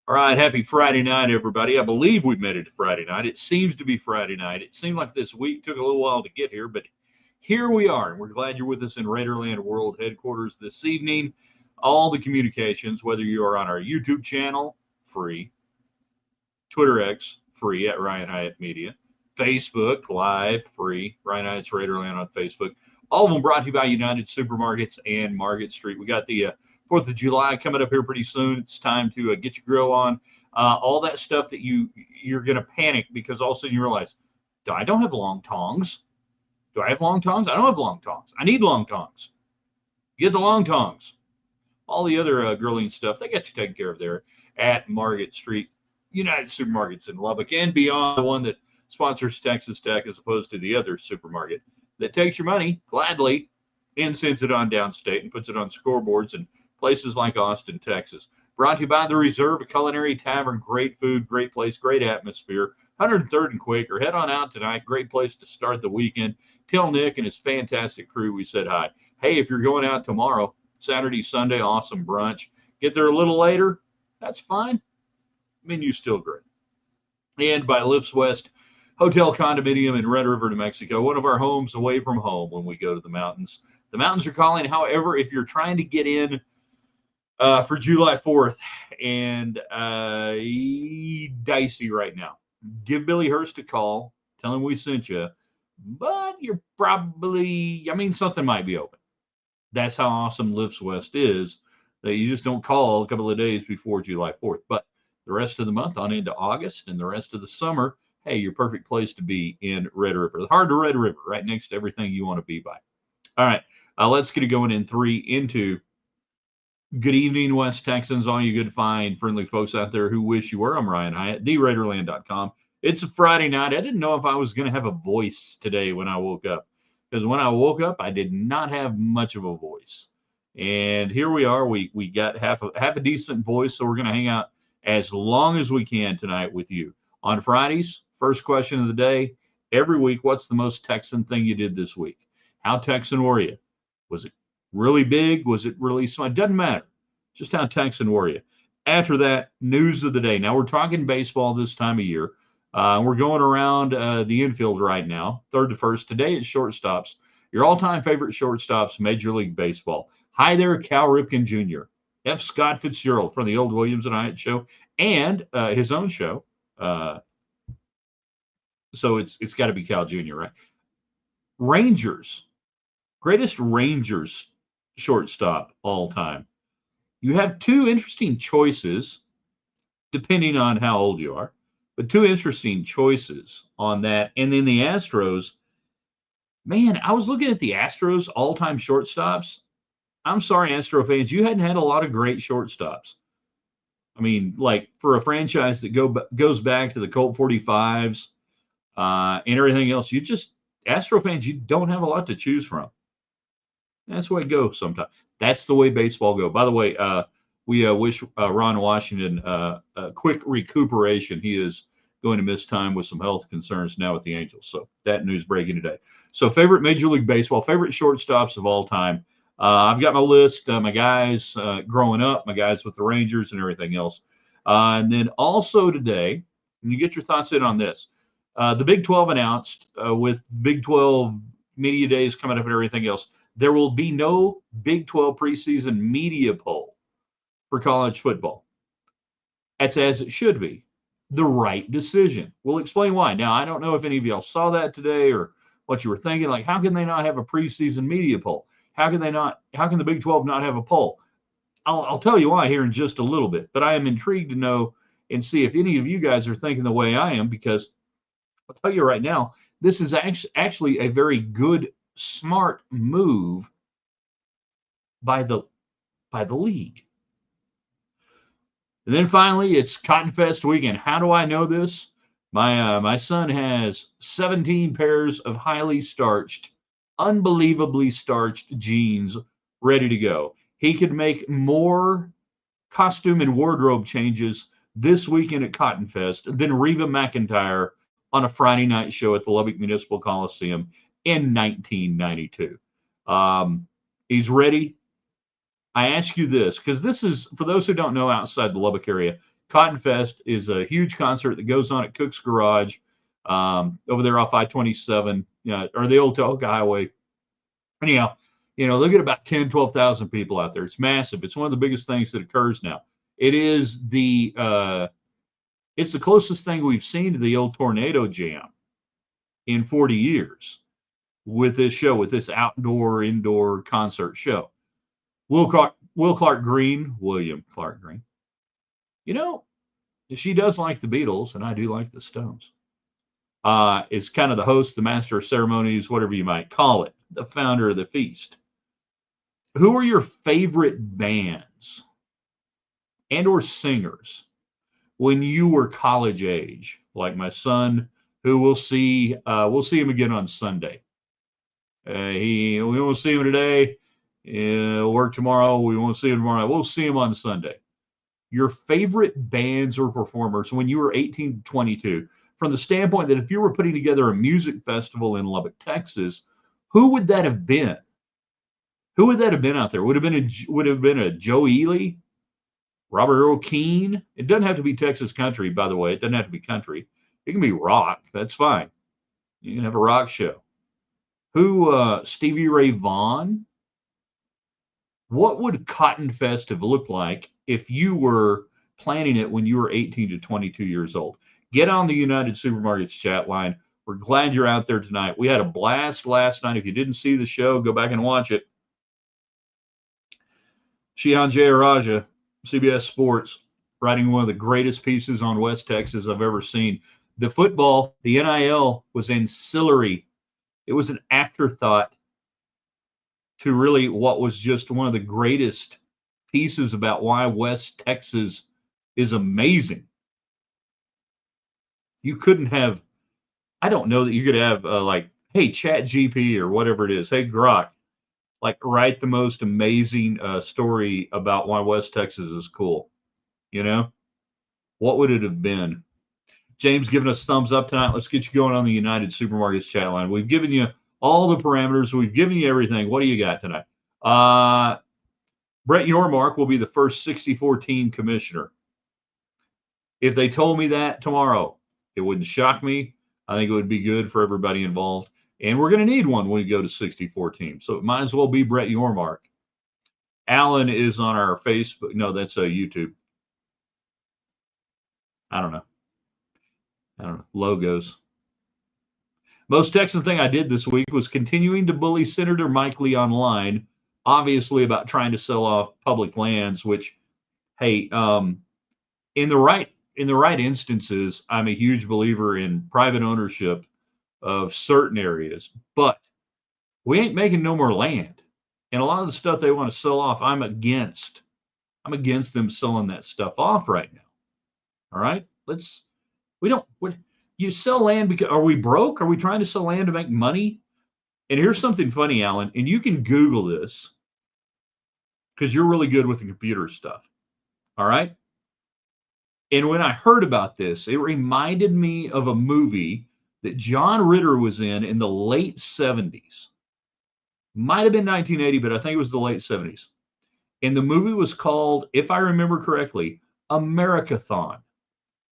All right, happy Friday night, everybody. I believe we made it to Friday night. It seems to be Friday night. It seemed like this week took a little while to get here, but here we are. And we're glad you're with us in Raiderland World Headquarters this evening. All the communications, whether you are on our YouTube channel, free, Twitter X, free at Ryan Hyatt Media, Facebook Live, free, Ryan Hyatt's Raiderland on Facebook. All of them brought to you by United Supermarkets and Market Street. We got the 4th of July coming up here pretty soon. It's time to get your grill on. All that stuff that you're going to panic because all of a sudden you realize, I don't have long tongs. Do I have long tongs? I don't have long tongs. I need long tongs. Get the long tongs. All the other grilling stuff, they got you taken care of there at Market Street, United Supermarkets in Lubbock, and beyond, the one that sponsors Texas Tech as opposed to the other supermarket that takes your money gladly and sends it on downstate and puts it on scoreboards in places like Austin, Texas. Brought to you by The Reserve, a culinary tavern. Great food, great place, great atmosphere. 103rd and Quaker. Head on out tonight. Great place to start the weekend. Tell Nick and his fantastic crew we said hi. Hey, if you're going out tomorrow, Saturday, Sunday, awesome brunch. Get there a little later. That's fine. Menu's still great. And by Lifts West Hotel Condominium in Red River, New Mexico, one of our homes away from home when we go to the mountains. The mountains are calling. However, if you're trying to get in for July 4th and dicey right now, give Billy Hurst a call. Tell him we sent you. But you're probably, something might be open. That's how awesome Lifts West is, that you just don't call a couple of days before July 4th. But the rest of the month on into August and the rest of the summer, hey, your perfect place to be in Red River. The heart of Red River, right next to everything you want to be by. All right, let's get it going in 3 into good evening, West Texans, all you good, fine, friendly folks out there who wish you were. I'm Ryan Hyatt, theraiderland.com. It's a Friday night. I didn't know if I was going to have a voice today when I woke up, because when I woke up, I did not have much of a voice. And here we are. We got half a decent voice, so we're going to hang out as long as we can tonight with you. On Fridays, first question of the day, every week, what's the most Texan thing you did this week? How Texan were you? Was it really big? Was it really small? It doesn't matter. Just how Texan were you? After that, news of the day. Now, we're talking baseball this time of year. We're going around the infield right now, third to first. Today it's shortstops. Your all-time favorite shortstops, Major League Baseball. Hi there, Cal Ripken Jr., F. Scott Fitzgerald from the old Williams and Hyatt show, and his own show. So it's got to be Cal Jr., right? Rangers, greatest Rangers shortstop all time. You have two interesting choices, depending on how old you are, but two interesting choices on that. And then the Astros, man, I was looking at the Astros all-time shortstops. I'm sorry, Astro fans, you hadn't had a lot of great shortstops. I mean, like for a franchise that goes back to the Colt 45s and everything else, Astro fans, you don't have a lot to choose from. That's the way it goes sometimes. That's the way baseball goes. By the way, we wish Ron Washington a quick recuperation. He is going to miss time with some health concerns now with the Angels. So that news breaking today. So favorite Major League Baseball, favorite shortstops of all time. I've got my list, my guys growing up, my guys with the Rangers and everything else. And then also today, and you get your thoughts in on this, the Big 12 announced with Big 12 media days coming up and everything else, there will be no Big 12 preseason media poll for college football. That's as it should be. The right decision. We'll explain why. Now, I don't know if any of y'all saw that today or what you were thinking. Like, how can they not have a preseason media poll? How can the Big 12 not have a poll? I'll tell you why here in just a little bit, but I am intrigued to know and see if any of you guys are thinking the way I am, because I'll tell you right now, this is actually a very good, smart move by the league. And then finally, it's Cotton Fest weekend. How do I know this? My son has 17 pairs of highly starched, unbelievably starched jeans ready to go. He could make more costume and wardrobe changes this weekend at Cotton Fest than Reba McEntire on a Friday night show at the Lubbock Municipal Coliseum in 1992. He's ready. I ask you this, because this is, for those who don't know outside the Lubbock area, Cotton Fest is a huge concert that goes on at Cook's Garage over there off I-27, or the old Tohoka Highway. Anyhow, they'll get about 10, 12,000 people out there. It's massive. It's one of the biggest things that occurs now. It is it's the closest thing we've seen to the old Tornado Jam in 40 years with this show, with this indoor concert show. William Clark Green, she does like the Beatles, and I do like the Stones. Is kind of the host, the master of ceremonies, whatever you might call it, the founder of the feast. Who are your favorite bands and or singers when you were college age? Like my son, who we'll see him again on Sunday. We won't see him today. He'll work tomorrow. We won't see him tomorrow. We'll see him on Sunday. Your favorite bands or performers when you were 18 to 22, from the standpoint that if you were putting together a music festival in Lubbock, Texas, who would that have been? Who would that have been out there? Would have been a Joe Ely, Robert Earl Keen? It doesn't have to be Texas country, by the way. It doesn't have to be country. It can be rock. That's fine. You can have a rock show. Who? Stevie Ray Vaughan? What would Cotton Fest have looked like if you were planning it when you were 18 to 22 years old? Get on the United Supermarkets chat line. We're glad you're out there tonight. We had a blast last night. If you didn't see the show, go back and watch it. Shihan Jayaraja, CBS Sports, writing one of the greatest pieces on West Texas I've ever seen. The football, the NIL, was ancillary. It was an afterthought to really what was just one of the greatest pieces about why West Texas is amazing. You couldn't have, I don't know that you could have hey, Chat GP or whatever it is. Hey, Grok, write the most amazing story about why West Texas is cool. What would it have been? James giving us thumbs up tonight. Let's get you going on the United Supermarkets chat line. We've given you all the parameters. We've given you everything. What do you got tonight? Brett Yormark will be the first 64-team commissioner. If they told me that tomorrow, it wouldn't shock me. I think it would be good for everybody involved. And we're going to need one when we go to 64 teams. So it might as well be Brett Yormark. Alan is on our Facebook. No, that's YouTube. I don't know. Logos. Most Texan thing I did this week was continuing to bully Senator Mike Lee online, obviously about trying to sell off public lands, which, hey, in the right instances, I'm a huge believer in private ownership of certain areas, but we ain't making no more land. And a lot of the stuff they want to sell off, I'm against them selling that stuff off right now. All right? You sell land because, are we broke? Are we trying to sell land to make money? And here's something funny, Alan, and you can Google this because you're really good with the computer stuff. All right? And when I heard about this, it reminded me of a movie that John Ritter was in the late 70s. Might have been 1980, but I think it was the late 70s. And the movie was called, if I remember correctly, Americathon.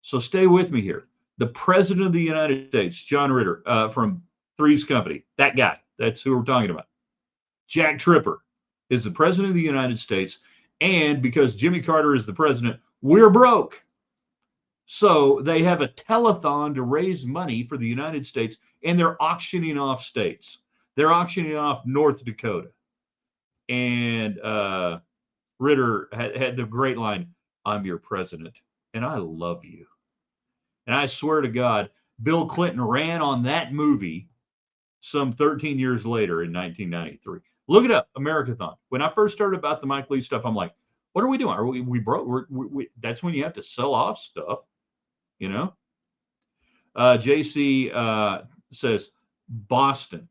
So stay with me here. The President of the United States, John Ritter, from Three's Company, that guy, that's who we're talking about. Jack Tripper is the President of the United States. And because Jimmy Carter is the president, we're broke. So they have a telethon to raise money for the United States, and they're auctioning off states. They're auctioning off North Dakota. And Ritter had the great line, "I'm your president, and I love you." And I swear to God, Bill Clinton ran on that movie some 13 years later in 1993. Look it up, Americathon. When I first heard about the Mike Lee stuff, I'm like, what are we doing? Are we broke? That's when you have to sell off stuff, JC says Boston.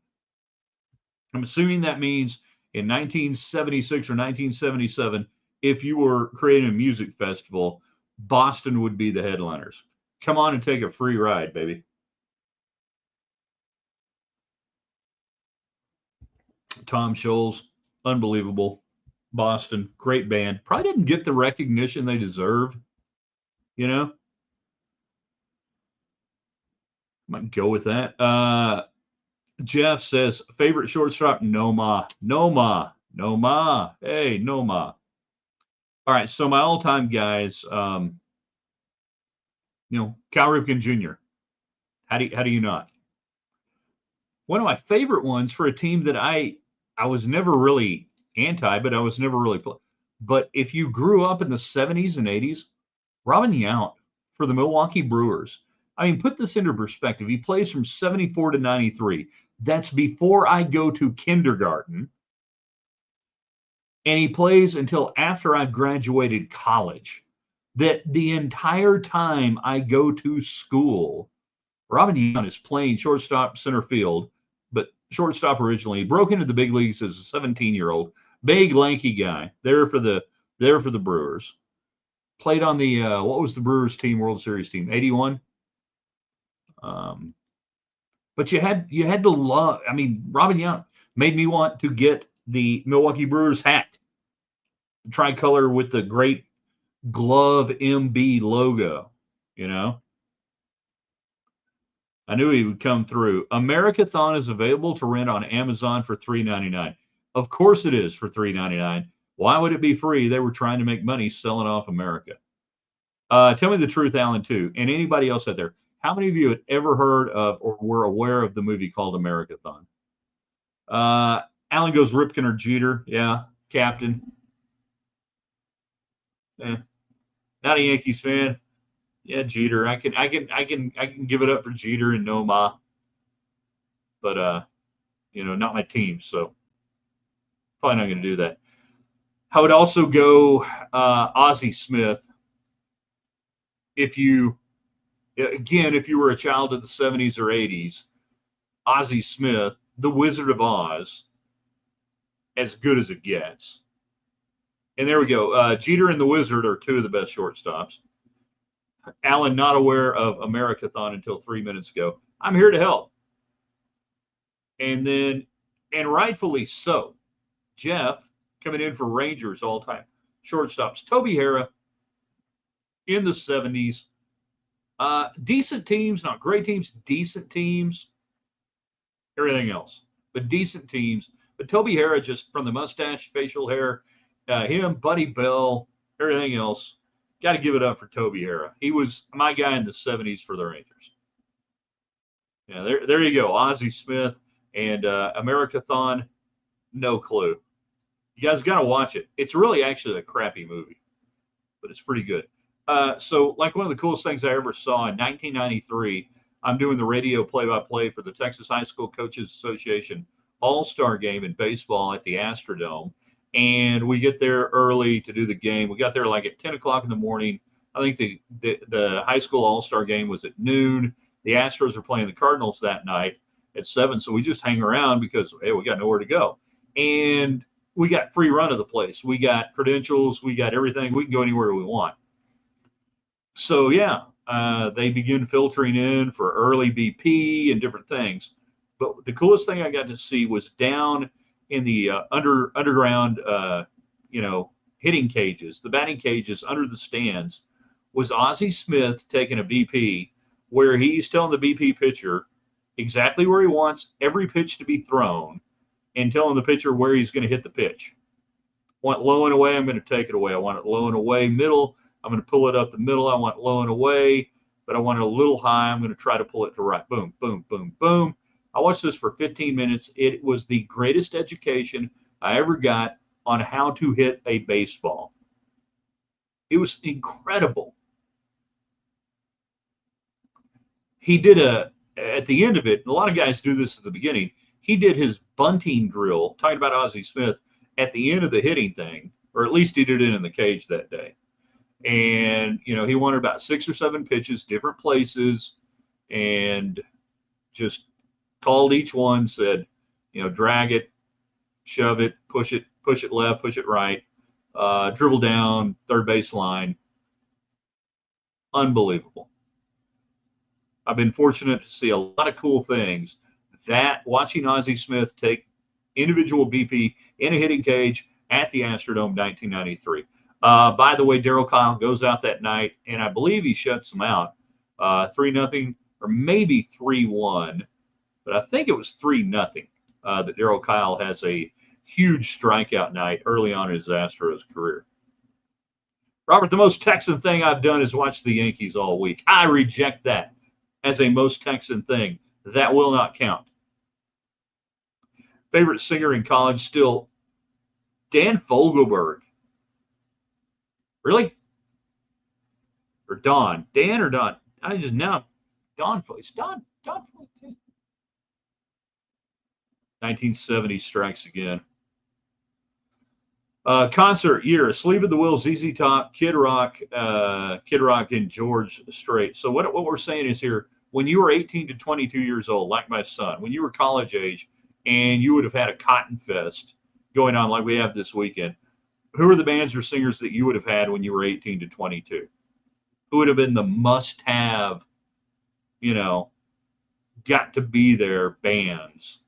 I'm assuming that means in 1976 or 1977, if you were creating a music festival, Boston would be the headliners. Come on and take a free ride, baby. Tom Scholes, unbelievable. Boston, great band. Probably didn't get the recognition they deserve. You know, might go with that. Jeff says favorite shortstop, Noma, Noma, Noma. Hey, Noma. All right, so my all-time guys, Cal Ripken Jr. How do you not? One of my favorite ones for a team that I was never really anti, but I was never really. But if you grew up in the 70s and 80s, Robin Yount for the Milwaukee Brewers. I mean, put this into perspective. He plays from 74 to 93. That's before I go to kindergarten. And he plays until after I've graduated college. That the entire time I go to school, Robin Yount is playing shortstop, center field, but shortstop originally. He broke into the big leagues as a 17-year-old, big lanky guy there for the Brewers. Played on the what was the Brewers team, World Series team, 81. But you had to love. I mean, Robin Yount made me want to get the Milwaukee Brewers hat, tricolor with the great glove MB logo. You know, I knew he would come through. Americathon is available to rent on Amazon for $3.99. Of course it is for $3.99. Why would it be free? They were trying to make money selling off America. Tell me the truth, Alan, too, and anybody else out there. How many of you had ever heard of or were aware of the movie called Americathon? Alan goes Ripken or Jeter. Yeah, captain. Not a Yankees fan. Yeah, Jeter. I can give it up for Jeter and Noma, but not my team. So probably not going to do that. I would also go Ozzie Smith. If you were a child of the 70s or 80s, Ozzie Smith, the Wizard of Oz, as good as it gets. And there we go. Jeter and the Wizard are two of the best shortstops. Alan, not aware of Americathon until 3 minutes ago. I'm here to help. And rightfully so, Jeff coming in for Rangers all-time shortstops. Toby Harrah in the 70s. Decent teams, not great teams, decent teams. Everything else, but decent teams. But Toby Harrah, just from the mustache, facial hair, him, Buddy Bell, everything else, got to give it up for Toby Harrah. He was my guy in the 70s for the Rangers. Yeah, there you go. Ozzie Smith and Americathon, no clue. You guys got to watch it. It's really actually a crappy movie, but it's pretty good. So, like one of the coolest things I ever saw in 1993, I'm doing the radio play-by-play for the Texas High School Coaches Association All-Star Game in baseball at the Astrodome. And we get there early to do the game. We got there like at 10 o'clock in the morning. I think the high school All-Star Game was at noon. The Astros are playing the Cardinals that night at 7. So we just hang around because, hey, we got nowhere to go. And we got free run of the place. We got credentials. We got everything. We can go anywhere we want. So, yeah, they begin filtering in for early BP and different things. But the coolest thing I got to see was down in the underground, hitting cages, the batting cages under the stands, was Ozzie Smith taking a BP where he's telling the BP pitcher exactly where he wants every pitch to be thrown and telling the pitcher where he's going to hit the pitch. Want low and away, I'm going to take it away. I want it low and away, middle, I'm going to pull it up the middle. I want low and away, but I want it a little high. I'm going to try to pull it to right. Boom, boom, boom, boom. I watched this for 15 minutes. It was the greatest education I ever got on how to hit a baseball. It was incredible. He did at the end of it, a lot of guys do this at the beginning. He did his bunting drill, talking about Ozzie Smith, at the end of the hitting thing, or at least he did it in the cage that day. And, he wanted about 6 or 7 pitches, different places, and just called each one, said, drag it, shove it, push it left, push it right, dribble down, third base line. Unbelievable. I've been fortunate to see a lot of cool things. That watching Ozzie Smith take individual BP in a hitting cage at the Astrodome 1993. By the way, Darryl Kyle goes out that night, and I believe he shuts them out 3-0 or maybe 3-1, but I think it was 3-0 that Darryl Kyle has a huge strikeout night early on in his Astros career. Robert, the most Texan thing I've done is watch the Yankees all week. I reject that as a most Texan thing. That will not count. Favorite singer in college still Dan Fogelberg. Really? Or Don? Dan or Don? I just now Don. It's Don 1970 strikes again. Concert year: Sleep at the Wheel, ZZ Top, Kid Rock, and George Strait. So what we're saying is here, when you were 18 to 22 years old, like my son, when you were college age, and you would have had a Cotton Fest going on like we have this weekend, who are the bands or singers that you would have had when you were 18 to 22? Who would have been the must-have, got to be there bands?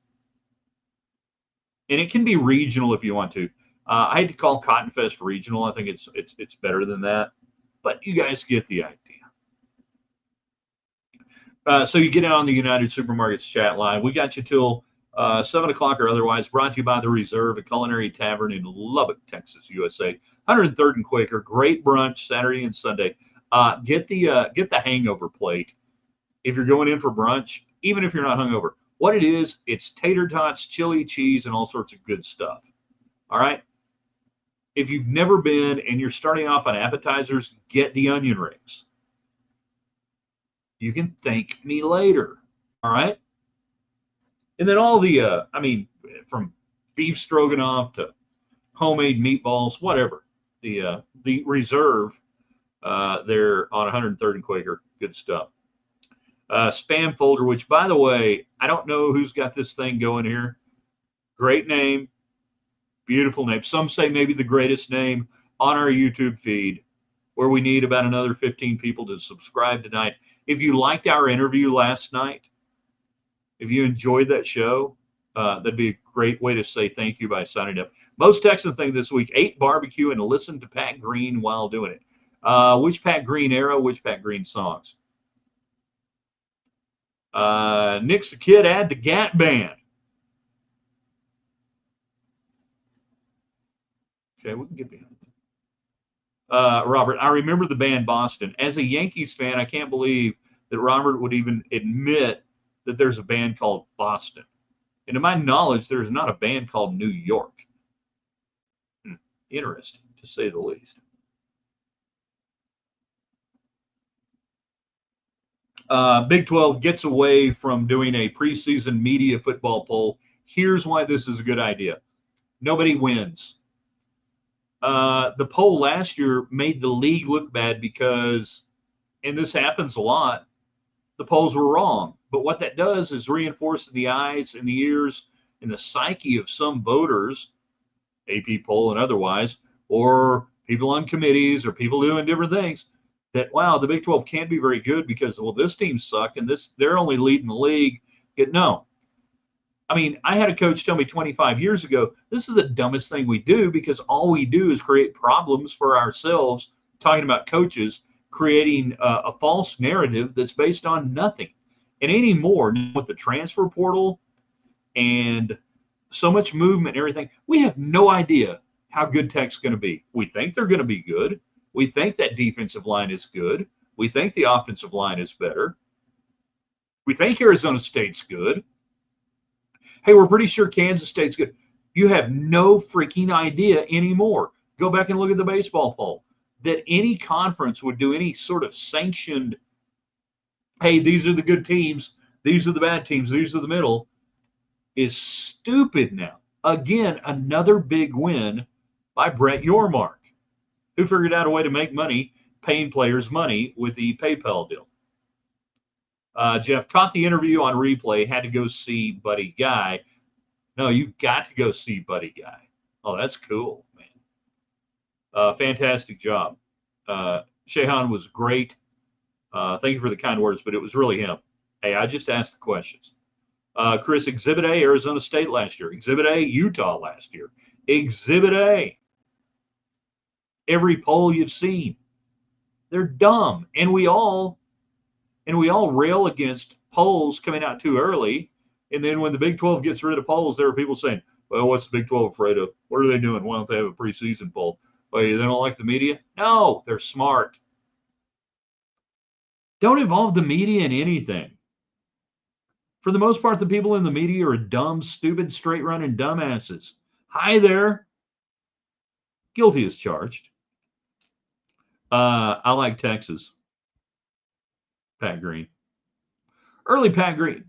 And it can be regional if you want to. I hate to call Cotton Fest regional. I think it's better than that, but you guys get the idea. So you get on the United Supermarkets chat line. We got you till 7 o'clock or otherwise. Brought to you by the Reserve, a culinary tavern in Lubbock, Texas, USA. 103rd and Quaker. Great brunch Saturday and Sunday. Get the hangover plate if you're going in for brunch, even if you're not hungover. What it is, it's tater tots, chili cheese, and all sorts of good stuff. All right. If you've never been and you're starting off on appetizers, get the onion rings. You can thank me later. All right. And then all the, from beef stroganoff to homemade meatballs, whatever. The Reserve, they're on 103rd and Quaker. Good stuff. Spam folder, which, by the way, I don't know who's got this thing going here. Great name. Beautiful name. Some say maybe the greatest name on our YouTube feed, where we need about another 15 people to subscribe tonight. If you liked our interview last night, if you enjoyed that show, that'd be a great way to say thank you by signing up. Most Texan thing this week: ate barbecue and listened to Pat Green while doing it. Which Pat Green era, which Pat Green songs? Nick's the Kid, add the Gat Band. Okay, we can get behind that. Robert, I remember the band Boston. As a Yankees fan, I can't believe that Robert would even admit that there's a band called Boston. And to my knowledge, there's not a band called New York. Interesting, to say the least. Big 12 gets away from doing a preseason media football poll. Here's why this is a good idea. Nobody wins. The poll last year made the league look bad because, and this happens a lot, the polls were wrong. But what that does is reinforce in the eyes and the ears and the psyche of some voters, AP poll and otherwise, or people on committees or people doing different things, that, wow, the Big 12 can't be very good because, well, this team sucked and they're only leading the league. No. I mean, I had a coach tell me 25 years ago, this is the dumbest thing we do because all we do is create problems for ourselves, talking about coaches, creating a false narrative that's based on nothing. And anymore, with the transfer portal and so much movement and everything, we have no idea how good Tech's going to be. We think they're going to be good. We think that defensive line is good. We think the offensive line is better. We think Arizona State's good. Hey, we're pretty sure Kansas State's good. You have no freaking idea anymore. Go back and look at the baseball poll. That any conference would do any sort of sanctioned, hey, these are the good teams, these are the bad teams, these are the middle, is stupid now. Again, another big win by Brett Yormark, who figured out a way to make money paying players money with the PayPal deal. Jeff, caught the interview on replay, had to go see Buddy Guy. No, you got to go see Buddy Guy. Oh, that's cool, man. Fantastic job. Shehan was great. Thank you for the kind words, but it was really him. Hey, I just asked the questions. Chris, Exhibit A, Arizona State last year. Exhibit A, Utah last year. Exhibit A. every poll you've seen. They're dumb, and we all rail against polls coming out too early. And then when the Big 12 gets rid of polls, there are people saying, "Well, what's the Big 12 afraid of? What are they doing? Why don't they have a preseason poll? Well, they don't like the media." No, they're smart. Don't involve the media in anything. For the most part, the people in the media are dumb, stupid, straight-running dumbasses. Hi there. Guilty as charged. I like Texas. Pat Green. Early Pat Green.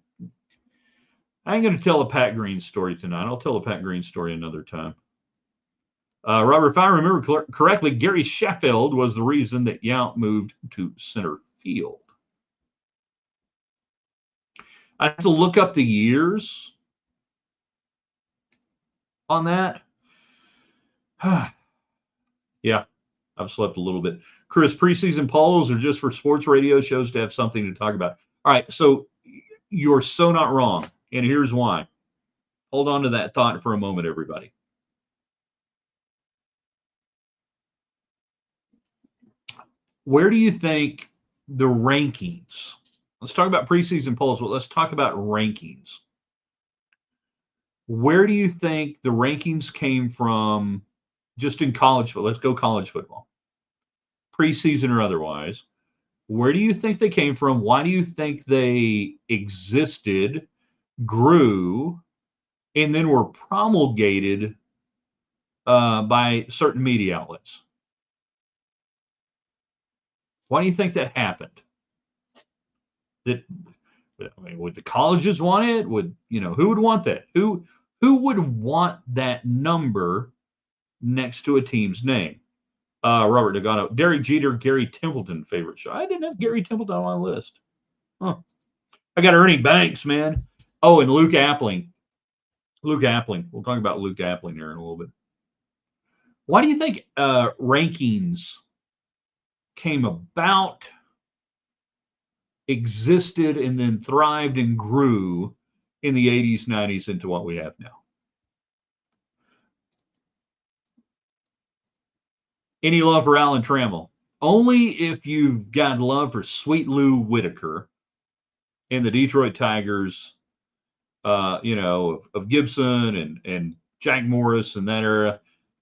I ain't going to tell a Pat Green story tonight. I'll tell a Pat Green story another time. Robert, if I remember correctly, Gary Sheffield was the reason that Yount moved to center field. I have to look up the years on that. Yeah, I've slept a little bit. Chris, preseason polls are just for sports radio shows to have something to talk about. All right, so you're so not wrong, and here's why. Hold on to that thought for a moment, everybody. Where do you think the rankings? Let's talk about preseason polls, but let's talk about rankings. Where do you think the rankings came from just in college football? Let's go college football. Preseason or otherwise. Where do you think they came from? Why do you think they existed, grew, and then were promulgated by certain media outlets? Why do you think that happened? That, I mean, would the colleges want it? Would, who would want that? Who would want that number next to a team's name? Robert Degano, Derek Jeter, Gary Templeton favorite show. I didn't have Gary Templeton on my list. Huh. I got Ernie Banks, man. Oh, and Luke Appling. Luke Appling. We'll talk about Luke Appling here in a little bit. Why do you think rankings came about, existed, and then thrived and grew in the 80s, 90s into what we have now? Any love for Alan Trammell? Only if you've got love for Sweet Lou Whitaker and the Detroit Tigers, of Gibson and Jack Morris and that era,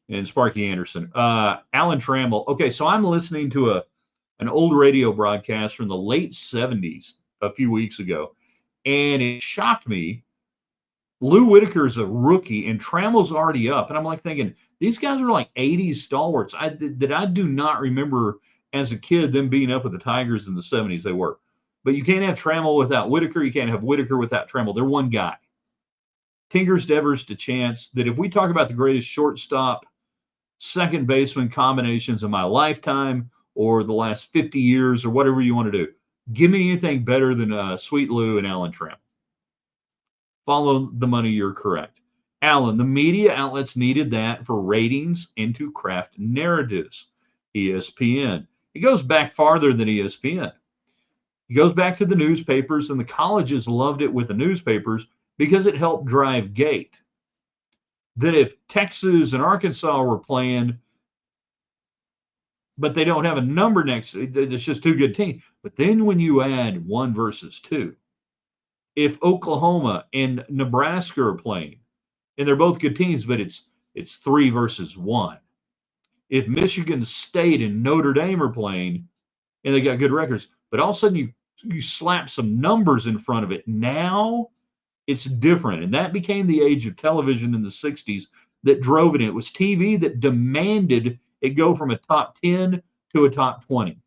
and Sparky Anderson. Alan Trammell. Okay, so I'm listening to an old radio broadcast from the late 70s a few weeks ago, and it shocked me. Lou Whitaker's a rookie, and Trammell's already up. And I'm like thinking, these guys are like 80s stalwarts. I do not remember as a kid them being up with the Tigers in the 70s. They were. But you can't have Trammell without Whitaker. You can't have Whitaker without Trammell. They're one guy. Tinkers, Devers to chance that if we talk about the greatest shortstop, second baseman combinations of my lifetime or the last 50 years or whatever you want to do, give me anything better than Sweet Lou and Alan Trammell. Follow the money, you're correct. Alan, the media outlets needed that for ratings and to craft narratives. ESPN. It goes back farther than ESPN. It goes back to the newspapers, and the colleges loved it with the newspapers because it helped drive gate. That if Texas and Arkansas were playing, but they don't have a number next to it, it's just two good teams. But then when you add 1 versus 2, if Oklahoma and Nebraska are playing, and they're both good teams, but it's 3 versus 1. If Michigan State and Notre Dame are playing, and they got good records, but all of a sudden you slap some numbers in front of it, now it's different. And that became the age of television in the 60s that drove it. It was TV that demanded it go from a top 10 to a top 20.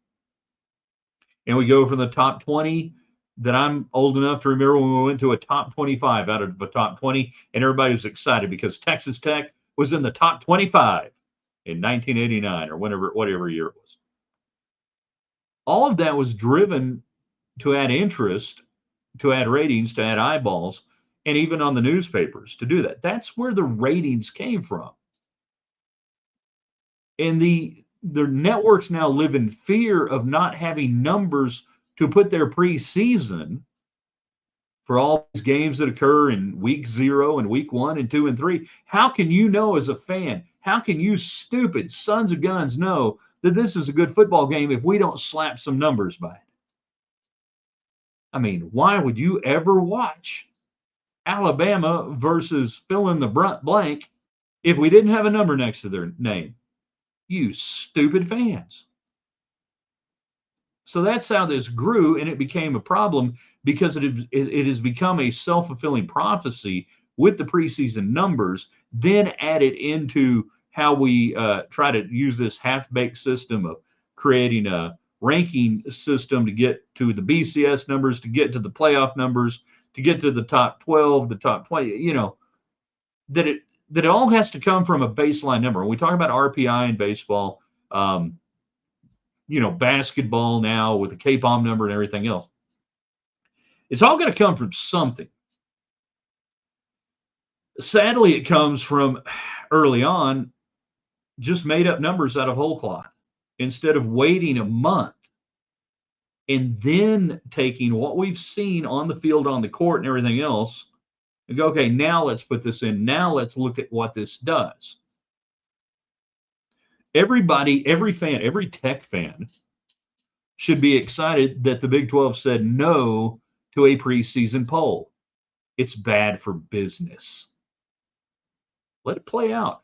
And we go from the top 20 that I'm old enough to remember when we went to a top 25 out of a top 20, and everybody was excited because Texas Tech was in the top 25 in 1989 or whatever year it was. All of that was driven to add interest, to add ratings, to add eyeballs, and even on the newspapers to do that. That's where the ratings came from. And the networks now live in fear of not having numbers to put their preseason for all these games that occur in week 0 and week 1 and 2 and 3. How can you know as a fan? How can you stupid sons of guns know that this is a good football game if we don't slap some numbers by it? I mean, why would you ever watch Alabama versus fill in the blank if we didn't have a number next to their name? You stupid fans. So that's how this grew, and it became a problem because it has become a self-fulfilling prophecy with the preseason numbers, then added into how we try to use this half-baked system of creating a ranking system to get to the BCS numbers, to get to the playoff numbers, to get to the top 12, the top 20, that it all has to come from a baseline number. When we talk about RPI in baseball, basketball now with the KPOM number and everything else, it's all going to come from something. Sadly, it comes from early on just made up numbers out of whole cloth instead of waiting a month and then taking what we've seen on the field, on the court, and everything else and go, okay, now let's put this in. Now let's look at what this does. Everybody, every fan, every Tech fan should be excited that the Big 12 said no to a preseason poll. It's bad for business. Let it play out.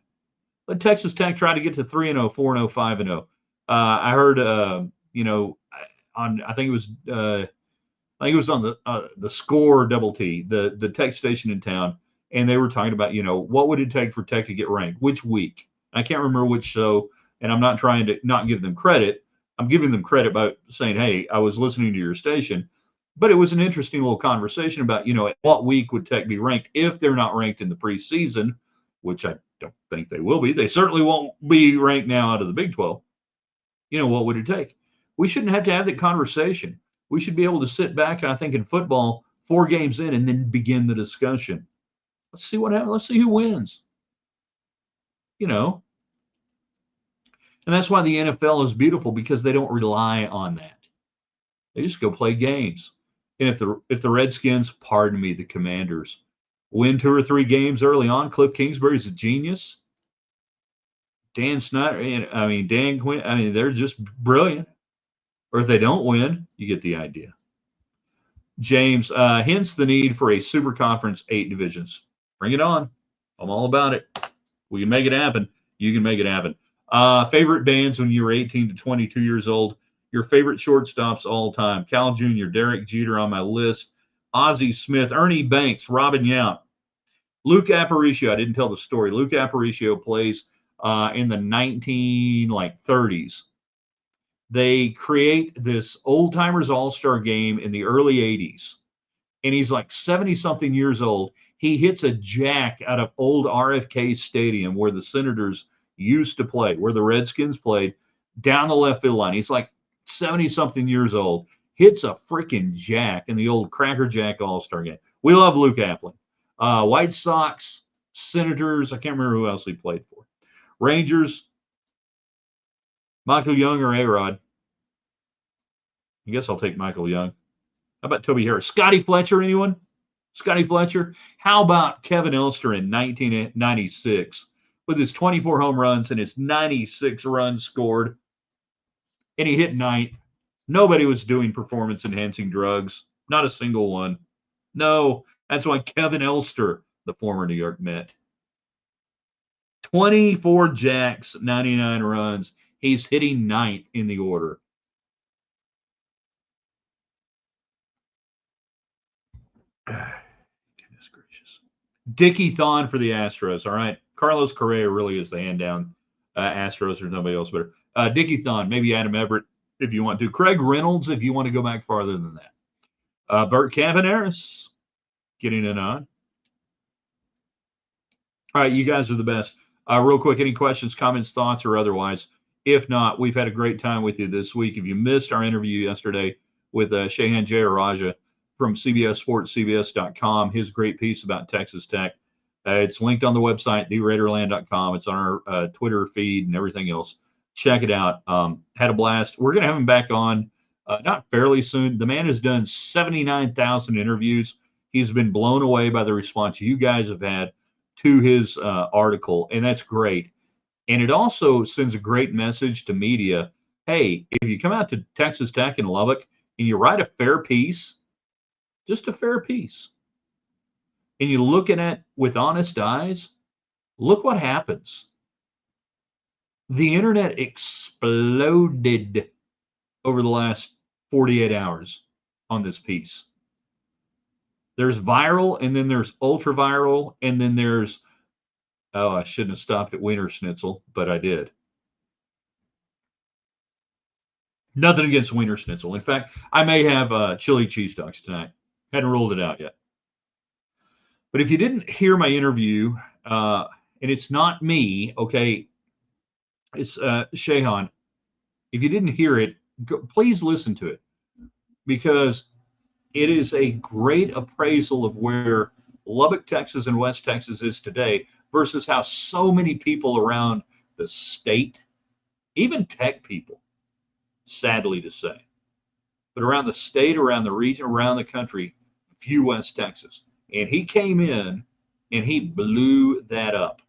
Let Texas Tech try to get to 3-0, 4-0, 5-0. I heard, on I think it was on the Score Double T, the Tech station in town, and they were talking about what would it take for Tech to get ranked, which week. I can't remember which show, and I'm not trying to not give them credit. I'm giving them credit by saying, hey, I was listening to your station. But it was an interesting little conversation about, at what week would Tech be ranked if they're not ranked in the preseason, which I don't think they will be. They certainly won't be ranked now out of the Big 12. What would it take? We shouldn't have to have that conversation. We should be able to sit back, and I think in football, 4 games in, and then begin the discussion. Let's see what happens. Let's see who wins. And that's why the NFL is beautiful, because they don't rely on that. They just go play games. And if the Redskins, pardon me, the Commanders, win 2 or 3 games early on, Cliff Kingsbury's a genius. Dan Snyder, Dan Quinn, they're just brilliant. Or if they don't win, you get the idea. James, hence the need for a super conference, 8 divisions. Bring it on. I'm all about it. We can make it happen. You can make it happen. Favorite bands when you were 18 to 22 years old. Your favorite shortstops all time. Cal Jr., Derek Jeter on my list. Ozzie Smith, Ernie Banks, Robin Yount. Luke Aparicio, I didn't tell the story. Luke Aparicio plays in the 1930s. They create this old-timers all-star game in the early 80s. And he's like 70-something years old. He hits a jack out of old RFK Stadium where the Senators used to play, where the Redskins played, down the left field line. He's like 70-something years old. Hits a freaking jack in the old Cracker Jack all-star game. We love Luke Appling. White Sox, Senators, I can't remember who else he played for. Rangers, Michael Young or A-Rod? I guess I'll take Michael Young. How about Toby Harris? Scotty Fletcher, anyone? Scotty Fletcher? How about Kevin Elster in 1996 with his 24 home runs and his 96 runs scored? And he hit 9th. Nobody was doing performance-enhancing drugs. Not a single one. No, that's why Kevin Elster, the former New York Met. 24 jacks, 99 runs. He's hitting 9th in the order. Goodness gracious. Dickie Thon for the Astros, all right? Carlos Correa really is the hand-down. Astros, there's nobody else better. Dickie Thon, maybe Adam Everett if you want to. Craig Reynolds if you want to go back farther than that. Bert Cavanaris getting a nod. All right, you guys are the best. Real quick, any questions, comments, thoughts, or otherwise? If not, we've had a great time with you this week. If you missed our interview yesterday with Shehan Jayaraja from CBS Sports, CBS.com, his great piece about Texas Tech, it's linked on the website, theraiderland.com. It's on our Twitter feed and everything else. Check it out. Had a blast. We're going to have him back on not fairly soon. The man has done 79,000 interviews. He's been blown away by the response you guys have had to his article, and that's great. And it also sends a great message to media. Hey, if you come out to Texas Tech in Lubbock and you write a fair piece, just a fair piece, and you look at it with honest eyes, look what happens. The internet exploded over the last 48 hours on this piece. There's viral, and then there's ultra viral, and then there's, oh, I shouldn't have stopped at Wiener Schnitzel, but I did. Nothing against Wiener Schnitzel. In fact, I may have chili cheese dogs tonight. Hadn't ruled it out yet. But if you didn't hear my interview, and it's not me, okay, it's Shahan. If you didn't hear it, please listen to it, because it is a great appraisal of where Lubbock, Texas, and West Texas is today versus how so many people around the state, even tech people, sadly to say, but around the state, around the region, around the country, view West Texas. And he came in and he blew that up.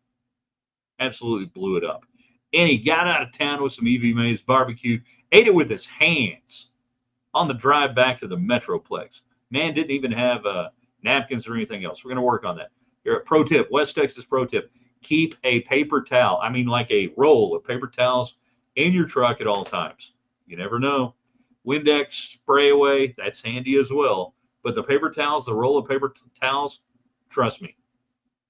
Absolutely blew it up. And he got out of town with some Evie Mae's barbecue, ate it with his hands on the drive back to the Metroplex. Man didn't even have napkins or anything else. We're going to work on that. Here, pro tip, West Texas pro tip, keep a paper towel, I mean like a roll of paper towels in your truck at all times. You never know. Windex, spray away, that's handy as well. But the paper towels, the roll of paper towels, trust me,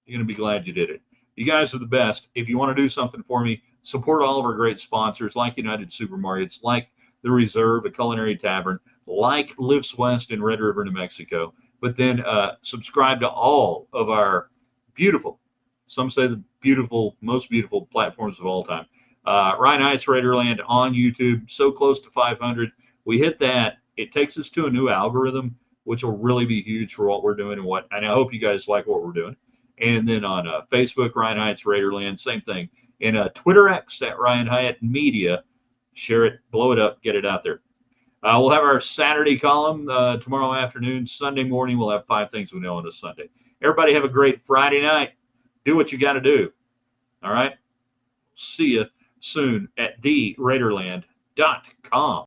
you're going to be glad you did it. You guys are the best. If you want to do something for me, support all of our great sponsors like United Supermarkets, like The Reserve, a culinary tavern, like Lifts West in Red River, New Mexico. But then subscribe to all of our beautiful, some say the beautiful, most beautiful platforms of all time. Ryan Heights Raiderland on YouTube, so close to 500. We hit that. It takes us to a new algorithm, which will really be huge for what we're doing and I hope you guys like what we're doing. And then on Facebook, Ryan Heights Raiderland, same thing. And Twitter X at Ryan Hyatt Media. Share it, blow it up, get it out there. We'll have our Saturday column tomorrow afternoon. Sunday morning, we'll have 5 things we know on a Sunday. Everybody have a great Friday night. Do what you got to do. All right? See you soon at theraiderland.com.